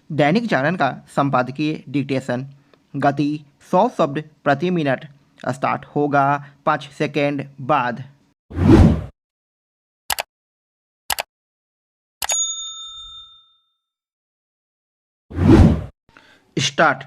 दैनिक जागरण का संपादकीय डिक्टेशन। गति 100 शब्द प्रति मिनट। स्टार्ट होगा 5 सेकेंड बाद। स्टार्ट।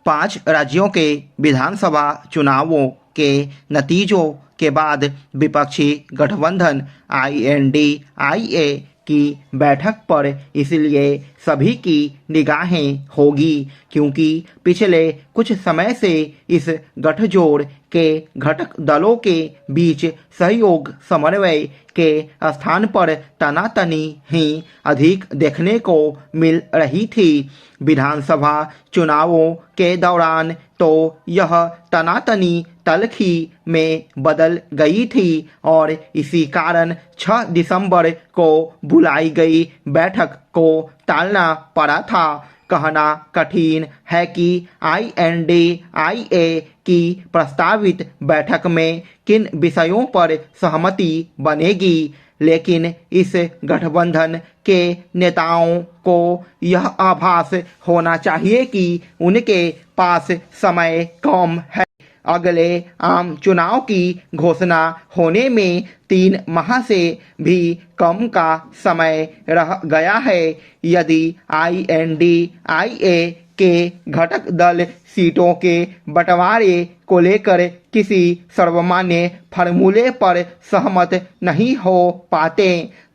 5 राज्यों के विधानसभा चुनावों के नतीजों के बाद विपक्षी गठबंधन INDIA की बैठक पर इसलिए सभी की निगाहें होगी क्योंकि पिछले कुछ समय से इस गठजोड़ के घटक दलों के बीच सहयोग समन्वय के स्थान पर तनातनी ही अधिक देखने को मिल रही थी। विधानसभा चुनावों के दौरान तो यह तनातनी तलखी में बदल गई थी और इसी कारण 6 दिसंबर को बुलाई गई बैठक को टालना पड़ा था। कहना कठिन है कि INDIA की प्रस्तावित बैठक में किन विषयों पर सहमति बनेगी, लेकिन इस गठबंधन के नेताओं को यह आभास होना चाहिए कि उनके पास समय कम है। अगले आम चुनाव की घोषणा होने में 3 माह से भी कम का समय रह गया है। यदि INDIA के घटक दल सीटों के बंटवारे को लेकर किसी सर्वमान्य फार्मूले पर सहमत नहीं हो पाते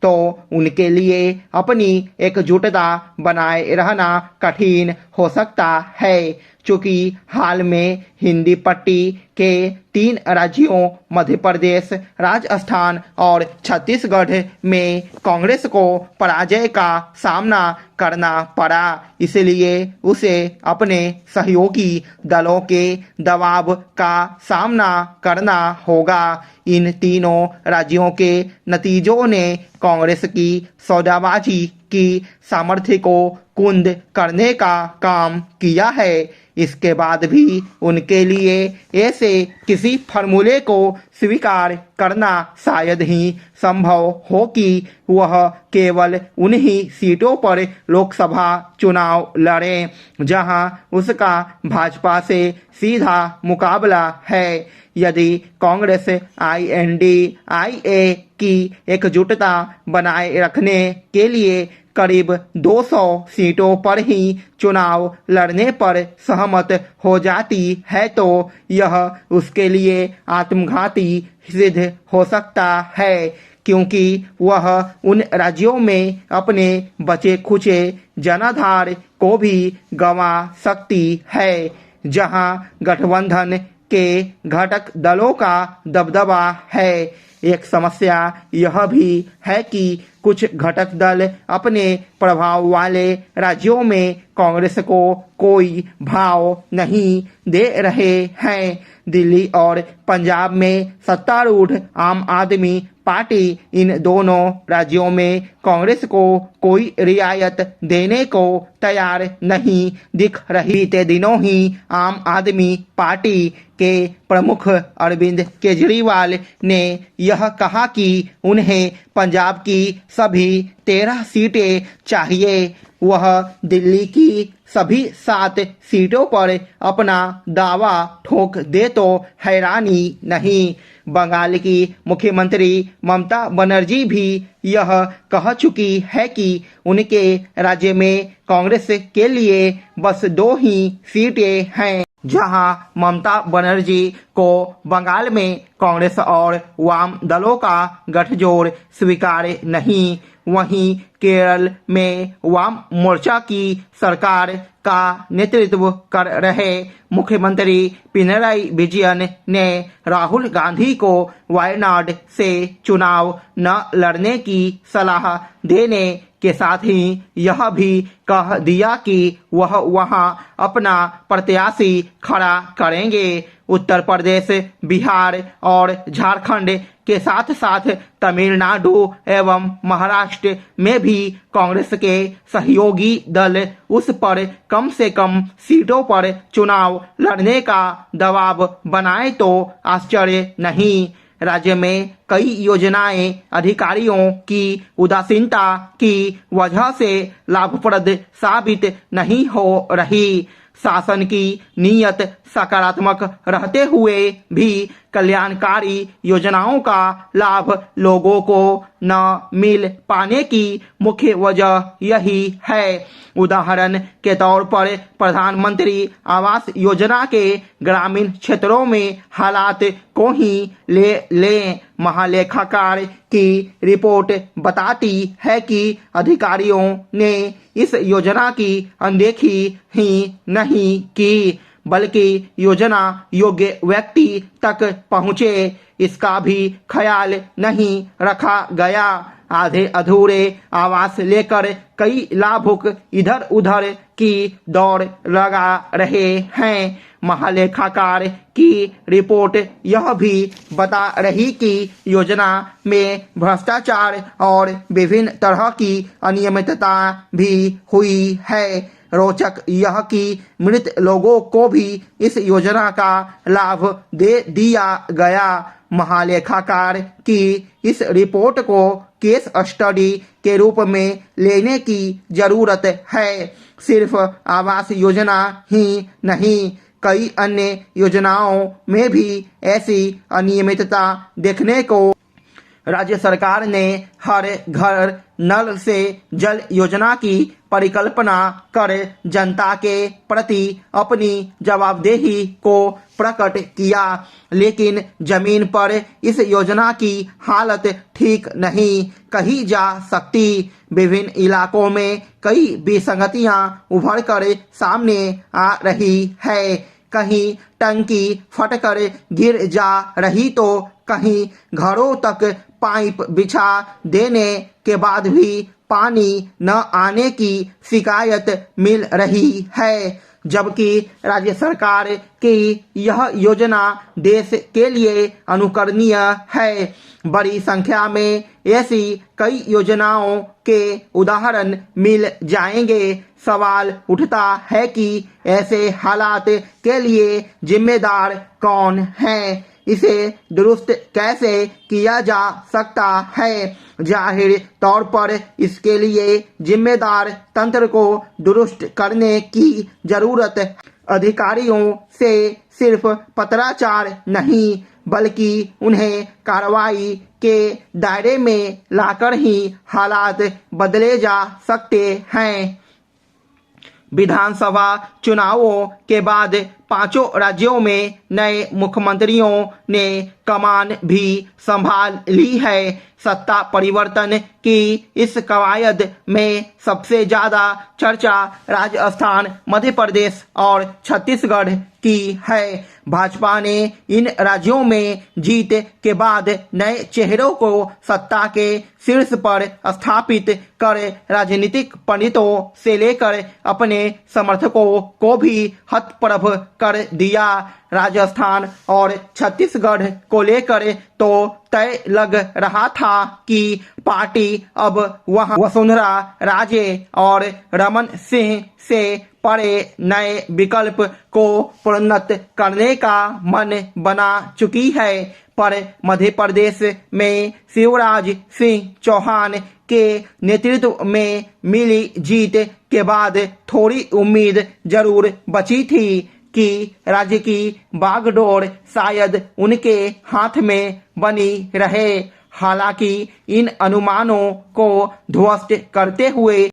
तो उनके लिए अपनी एकजुटता बनाए रहना कठिन हो सकता है। चूंकि हाल में हिंदी पट्टी के 3 राज्यों मध्य प्रदेश, राजस्थान और छत्तीसगढ़ में कांग्रेस को पराजय का सामना करना पड़ा, इसलिए उसे अपने सहयोगी दलों के दबाव का सामना करना होगा। इन तीनों राज्यों के नतीजों ने कांग्रेस की सौदाबाजी की सामर्थ्य को कुंद करने का काम किया है। इसके बाद भी उनके लिए ऐसे किसी फार्मूले को स्वीकार करना शायद ही संभव हो कि वह केवल उन्हीं सीटों पर लोकसभा चुनाव लड़े जहां उसका भाजपा से सीधा मुकाबला है। यदि कांग्रेस INDIA की एकजुटता बनाए रखने के लिए करीब 200 सीटों पर ही चुनाव लड़ने पर सहमत हो जाती है तो यह उसके लिए आत्मघाती सिद्ध हो सकता है, क्योंकि वह उन राज्यों में अपने बचे खुचे जनाधार को भी गंवा सकती है जहां गठबंधन के घटक दलों का दबदबा है। एक समस्या यह भी है कि कुछ घटक दल अपने प्रभाव वाले राज्यों में कांग्रेस को कोई भाव नहीं दे रहे हैं। दिल्ली और पंजाब में सत्तारूढ़ आम आदमी पार्टी इन दोनों राज्यों में कांग्रेस को कोई रियायत देने को तैयार नहीं दिख रही। बीते दिनों ही आम आदमी पार्टी के प्रमुख अरविंद केजरीवाल ने यह कहा कि उन्हें पंजाब की सभी 13 सीटें चाहिए। वह दिल्ली की सभी 7 सीटों पर अपना दावा ठोक दे तो हैरानी नहीं। बंगाल की मुख्यमंत्री ममता बनर्जी भी यह कह चुकी है कि उनके राज्य में कांग्रेस के लिए बस 2 ही सीटें हैं। जहां ममता बनर्जी को बंगाल में कांग्रेस और वाम दलों का गठजोड़ स्वीकार नहीं, वहीं केरल में वाम मोर्चा की सरकार का नेतृत्व कर रहे मुख्यमंत्री पिनराई विजयन ने राहुल गांधी को वायनाड से चुनाव न लड़ने की सलाह देने के साथ ही यह भी कह दिया कि वह वहां अपना प्रत्याशी खड़ा करेंगे। उत्तर प्रदेश, बिहार और झारखंड के साथ साथ तमिलनाडु एवं महाराष्ट्र में भी कांग्रेस के सहयोगी दल उस पर कम से कम सीटों पर चुनाव लड़ने का दबाव बनाए तो आश्चर्य नहीं। राज्य में कई योजनाएं अधिकारियों की उदासीनता की वजह से लाभप्रद साबित नहीं हो रही। शासन की नीयत सकारात्मक रहते हुए भी कल्याणकारी योजनाओं का लाभ लोगों को न मिल पाने की मुख्य वजह यही है। उदाहरण के तौर पर प्रधानमंत्री आवास योजना के ग्रामीण क्षेत्रों में हालात को ही ले लें। महालेखाकार की रिपोर्ट बताती है कि अधिकारियों ने इस योजना की अनदेखी ही नहीं की, बल्कि योजना योग्य व्यक्ति तक पहुँचे इसका भी ख्याल नहीं रखा गया। आधे अधूरे आवास लेकर कई लाभुक इधर उधर की दौड़ लगा रहे हैं। महालेखाकार की रिपोर्ट यह भी बता रही कि योजना में भ्रष्टाचार और विभिन्न तरह की अनियमितता भी हुई है। रोचक यह कि मृत लोगों को भी इस योजना का लाभ दे दिया गया। महालेखाकार की इस रिपोर्ट को केस स्टडी के रूप में लेने की जरूरत है। सिर्फ आवास योजना ही नहीं, कई अन्य योजनाओं में भी ऐसी अनियमितता देखने को। राज्य सरकार ने हर घर नल से जल योजना की परिकल्पना कर जनता के प्रति अपनी जवाबदेही को प्रकट किया, लेकिन जमीन पर इस योजना की हालत ठीक नहीं कही जा सकती। विभिन्न इलाकों में कई विसंगतियां उभर कर सामने आ रही है। कहीं टंकी फटकर गिर जा रही तो कहीं घरों तक पाइप बिछा देने के बाद भी पानी न आने की शिकायत मिल रही है, जबकि राज्य सरकार की यह योजना देश के लिए अनुकरणीय है। बड़ी संख्या में ऐसी कई योजनाओं के उदाहरण मिल जाएंगे। सवाल उठता है कि ऐसे हालात के लिए जिम्मेदार कौन है, इसे दुरुस्त कैसे किया जा सकता है। जाहिर तौर पर इसके लिए जिम्मेदार तंत्र को दुरुस्त करने की जरूरत है। अधिकारियों से सिर्फ पत्राचार नहीं, बल्कि उन्हें कार्रवाई के दायरे में लाकर ही हालात बदले जा सकते हैं। विधानसभा चुनावों के बाद पांचों राज्यों में नए मुख्यमंत्रियों ने कमान भी संभाल ली है। सत्ता परिवर्तन की इस कवायद में सबसे ज्यादा चर्चा राजस्थान, मध्य प्रदेश और छत्तीसगढ़ की है। भाजपा ने इन राज्यों में जीत के बाद नए चेहरों को सत्ता के शीर्ष पर स्थापित कर राजनीतिक पंडितों से लेकर अपने समर्थकों को भी हतप्रभ कर दिया। राजस्थान और छत्तीसगढ़ को लेकर तो तय लग रहा था कि पार्टी अब वहां वसुंधरा राजे और रमन सिंह से परे नए विकल्प को प्रोन्नत करने का मन बना चुकी है। पर मध्य प्रदेश में शिवराज सिंह चौहान के नेतृत्व में मिली जीत के बाद थोड़ी उम्मीद जरूर बची थी कि राज्य की बागडोर शायद उनके हाथ में बनी रहे। हालांकि इन अनुमानों को ध्वस्त करते हुए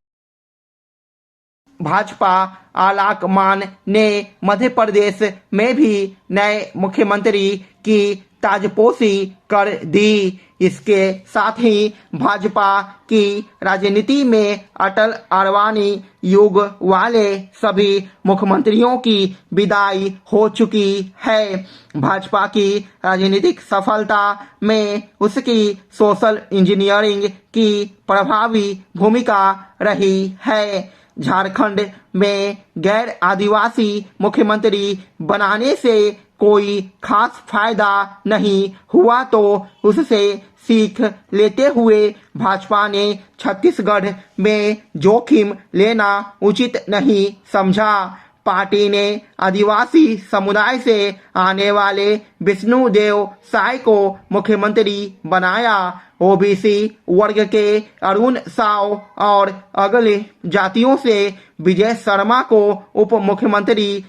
भाजपा आलाकमान ने मध्य प्रदेश में भी नए मुख्यमंत्री की ताजपोशी कर दी। इसके साथ ही भाजपा की राजनीति में अटल अडवाणी युग वाले सभी मुख्यमंत्रियों की विदाई हो चुकी है। भाजपा की राजनीतिक सफलता में उसकी सोशल इंजीनियरिंग की प्रभावी भूमिका रही है। झारखंड में गैर आदिवासी मुख्यमंत्री बनाने से कोई खास फायदा नहीं हुआ तो उससे सीख लेते हुए भाजपा ने छत्तीसगढ़ में जोखिम लेना उचित नहीं समझा। पार्टी ने आदिवासी समुदाय से आने वाले विष्णुदेव साय को मुख्यमंत्री बनाया। ओबीसी वर्ग के अरुण साव और अगले जातियों से विजय शर्मा को उप मुख्यमंत्री